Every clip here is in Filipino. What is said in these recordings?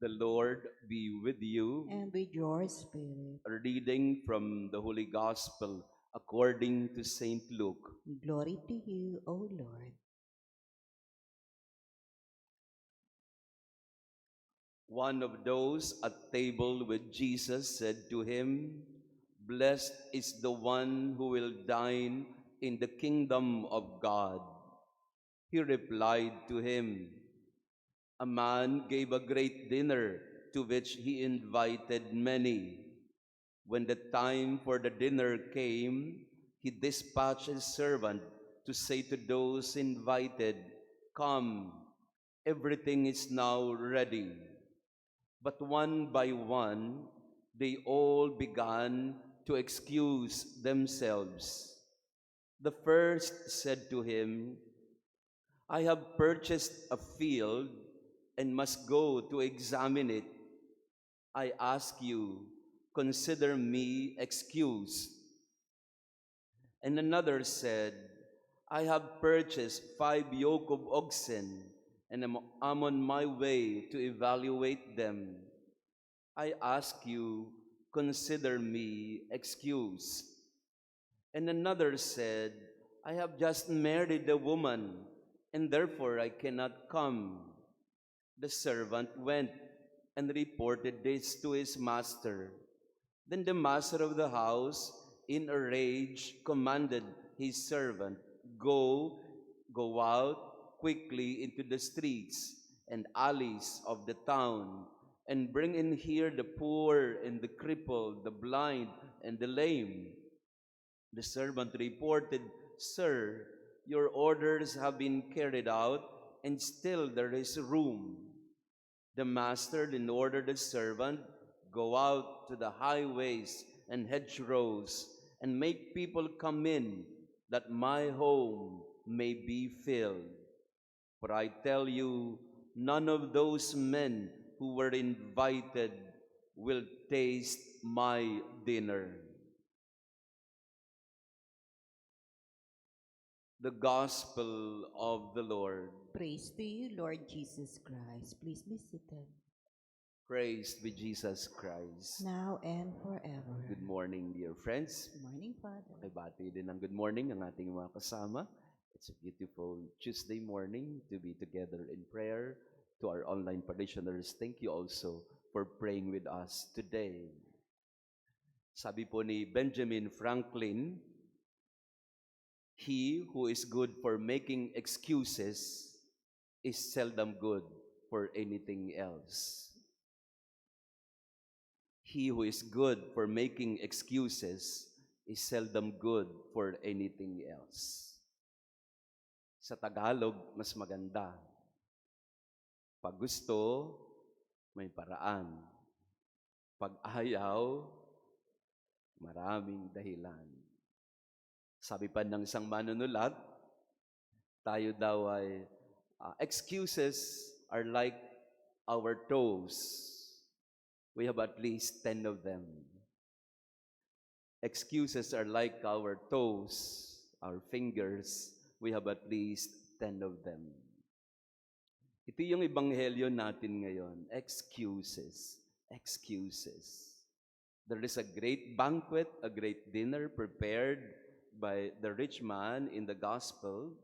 The Lord be with you. And with your spirit. A reading from the Holy Gospel according to Saint Luke. Glory to you, O Lord. One of those at table with Jesus said to him, "Blessed is the one who will dine in the kingdom of God." He replied to him, "A man gave a great dinner to which he invited many. When the time for the dinner came, he dispatched his servant to say to those invited, 'Come, everything is now ready.' But one by one, they all began to excuse themselves. The first said to him, 'I have purchased a field and must go to examine it. I ask you, consider me excused.' And another said, 'I have purchased 5 yoke of oxen and am on my way to evaluate them. I ask you, consider me excused.' And another said, 'I have just married a woman, and therefore I cannot come.' The servant went and reported this to his master. Then the master of the house, in a rage, commanded his servant, 'Go out quickly into the streets and alleys of the town, and bring in here the poor and the crippled, the blind and the lame.' The servant reported, 'Sir, your orders have been carried out, and still there is room.' The master then ordered the servant, 'Go out to the highways and hedgerows, and make people come in, that my home may be filled. For I tell you, none of those men who were invited will taste my dinner.'" The Gospel of the Lord. Praise to you, Lord Jesus Christ. Please be seated. Praise be Jesus Christ. Now and forever. Good morning, dear friends. Good morning, Father. Ay bati din ng good morning ang ating mga kasama. It's a beautiful Tuesday morning to be together in prayer. To our online parishioners, thank you also for praying with us today. Sabi po ni Benjamin Franklin, "He who is good for making excuses is seldom good for anything else." He who is good for making excuses is seldom good for anything else. Sa Tagalog, mas maganda. Pag gusto, may paraan. Pag ayaw, maraming dahilan. Sabi pa ng isang manunulat, tayo daw ay, excuses are like our toes. We have at least 10 of them. Excuses are like our toes, our fingers. We have at least 10 of them. Ito yung ebanghelyo natin ngayon. Excuses. Excuses. There is a great banquet, a great dinner prepared by the rich man in the gospel,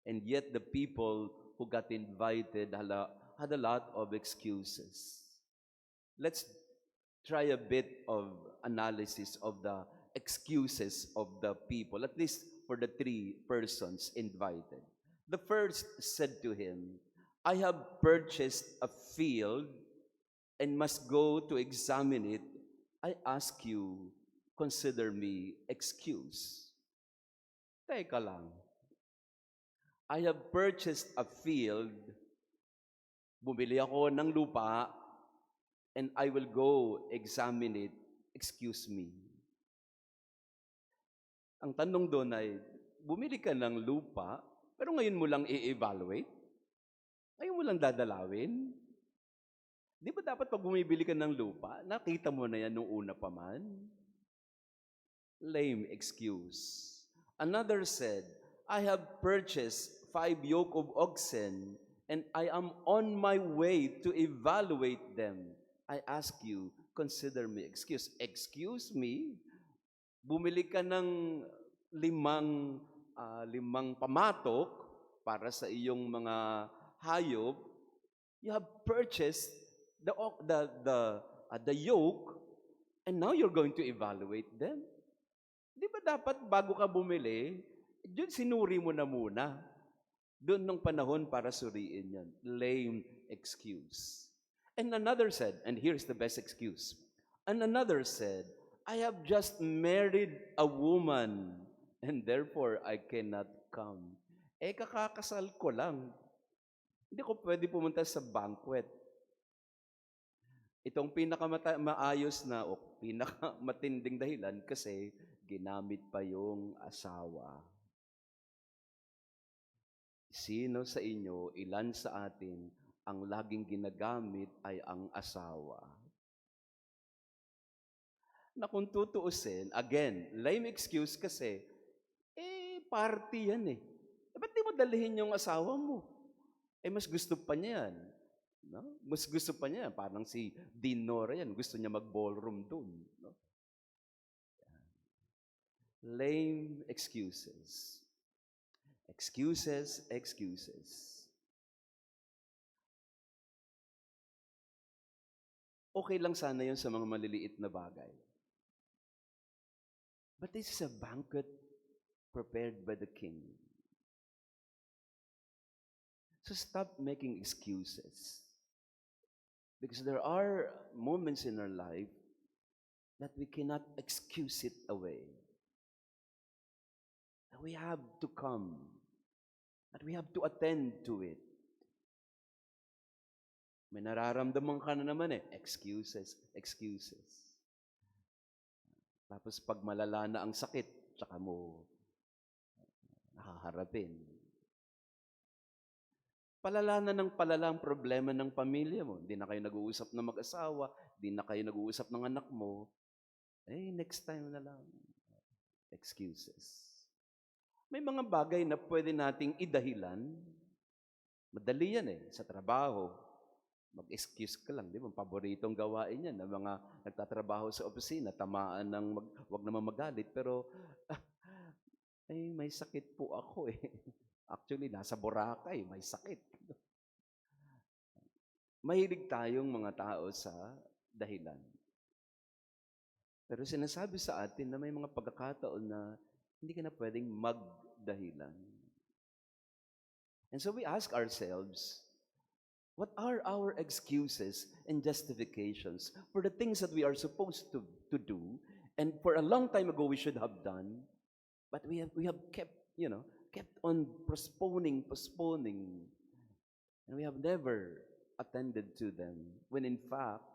and yet the people who got invited had a lot of excuses. Let's try a bit of analysis of the excuses of the people, at least for the 3 persons invited. The first said to him, "I have purchased a field and must go to examine it. I ask you, consider me excused." Teka lang. I have purchased a field, bumili ako ng lupa, and I will go examine it. Excuse me. Ang tanong doon ay, bumili ka ng lupa, pero ngayon mo lang i-evaluate? Ngayon mo lang dadalawin? Di ba dapat pag bumibili ka ng lupa, nakita mo na yan nung una pa man? Lame excuse. Another said, "I have purchased 5 yoke of oxen and I am on my way to evaluate them. I ask you, consider me excuse. Excuse me? Bumili ka ng limang pamatok para sa iyong mga hayop. You have purchased the yoke, and now you're going to evaluate them. Di ba dapat bago ka bumili, yun sinuri mo na muna. Doon nung panahon para suriin yan. Lame excuse. And another said, and here's the best excuse. And another said, I have just married a woman, and therefore I cannot come. Kakakasal ko lang. Hindi ko pwede pumunta sa banquet. Itong pinakamaayos na o pinakamatinding dahilan kasi ginamit pa yung asawa. Sino sa inyo, ilan sa atin, ang laging ginagamit ay ang asawa? Na kung tutuusin, again, lame excuse kasi, party yan eh. Ba't di mo dalhin yung asawa mo? Mas gusto pa niya yan. No? Mas gusto pa niya yan. Parang si Dean Nora yan. Gusto niya mag-ballroom dun. No? Lame excuses. Excuses, excuses. Okay lang sana yun sa mga maliliit na bagay. But this is a banquet prepared by the King. So stop making excuses. Because there are moments in our life that we cannot excuse it away. That we have to come. That we have to attend to it. May nararamdaman ka na naman excuses, excuses. Tapos pag malala na ang sakit, tsaka mo haharapin. Palala na ng palala ang problema ng pamilya mo. Hindi na kayo nag-uusap ng mag-asawa, hindi na kayo nag-uusap ng anak mo. Next time na lang. Excuses. May mga bagay na pwede nating idahilan. Madali yan sa trabaho. Mag-excuse ka lang, di ba? Paboritong gawain yan ng mga nagtatrabaho sa opisina, tamaan ng wag naman magalit, pero may sakit po ako Actually, nasa Boracay, may sakit. Mahilig tayong mga tao sa dahilan. Pero sinasabi sa atin na may mga pagkakataon na hindi ka na pwedeng magdahilan. And so we ask ourselves, what are our excuses and justifications for the things that we are supposed to do, and for a long time ago we should have done, but we have kept on postponing, and we have never attended to them, when in fact,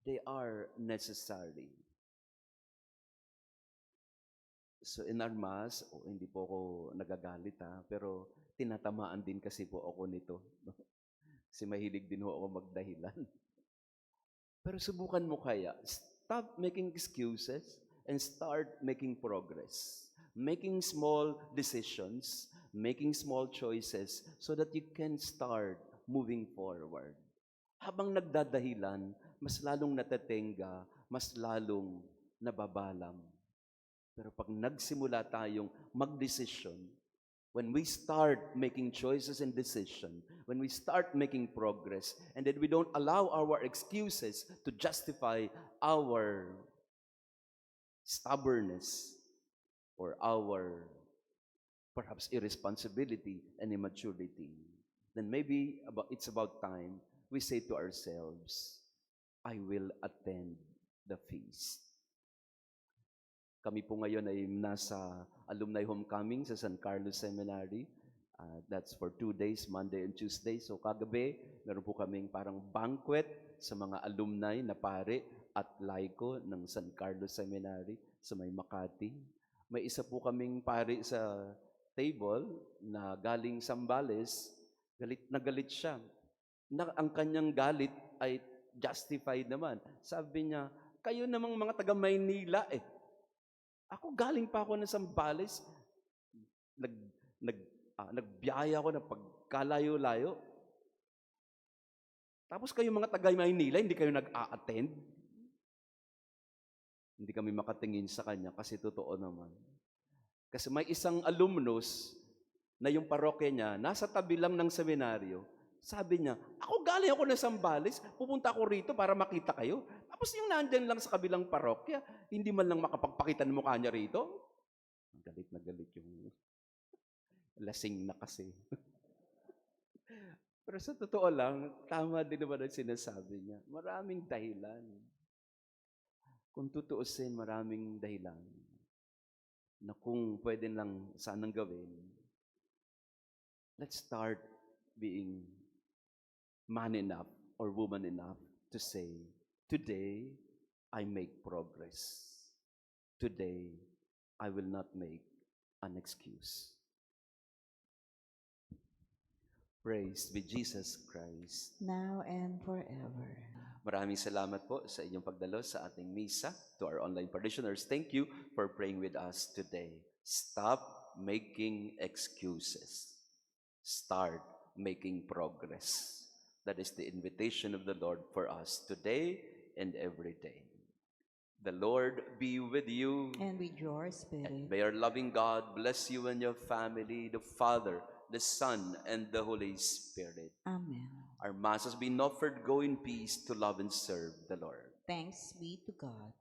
they are necessary. So in our Mass, hindi po ako nagagalit pero tinatamaan din kasi po ako nito. Kasi mahilig din ako magdahilan. Pero subukan mo kaya, stop making excuses and start making progress. Making small decisions, making small choices so that you can start moving forward. Habang nagdadahilan, mas lalong natatenga, mas lalong nababalam. Pero pag nagsimula tayong magdesisyon, when we start making choices and decision, when we start making progress, and then we don't allow our excuses to justify our stubbornness or our perhaps irresponsibility and immaturity, then maybe it's about time we say to ourselves, I will attend the feast. Kami po ngayon ay nasa alumni homecoming sa San Carlos Seminary. That's for 2 days, Monday and Tuesday. So kagabi, meron po kaming parang banquet sa mga alumni na pare at laiko ng San Carlos Seminary sa may Makati. May isa po kaming pare sa table na galing Zambales, galit na galit siya. Ang kanyang galit ay justified naman. Sabi niya, kayo namang mga taga Maynila Ako galing pa ako ng Zambales, nagbiyaya ako na pagkalayo-layo. Tapos kayo mga taga Maynila, hindi kayo nag-a-attend? Hindi kami makatingin sa kanya kasi totoo naman. Kasi may isang alumnus na yung parokya niya, nasa tabi lang ng seminaryo. Sabi niya, galing ako ng Sambales, pupunta ako rito para makita kayo. Tapos yung nandyan lang sa kabilang parokya, hindi man lang makapagpakita ng mukha niya rito. Galit na galit yung lasing na kasi. Pero sa totoo lang, tama din naman ang sinasabi niya. Maraming dahilan. Kung tutuusin, maraming dahilan na kung pwede lang sanang gawin, let's start being man enough or woman enough to say, today, I make progress. Today, I will not make an excuse. Praise be Jesus Christ. Now and forever. Maraming salamat po sa inyong pagdalo sa ating misa. To our online parishioners, thank you for praying with us today. Stop making excuses. Start making progress. That is the invitation of the Lord for us today and every day. The Lord be with you. And with your And spirit. may our loving God bless you and your family, the Father, the Son, and the Holy Spirit. Amen. Our Mass has been offered. Go in peace to love and serve the Lord. Thanks be to God.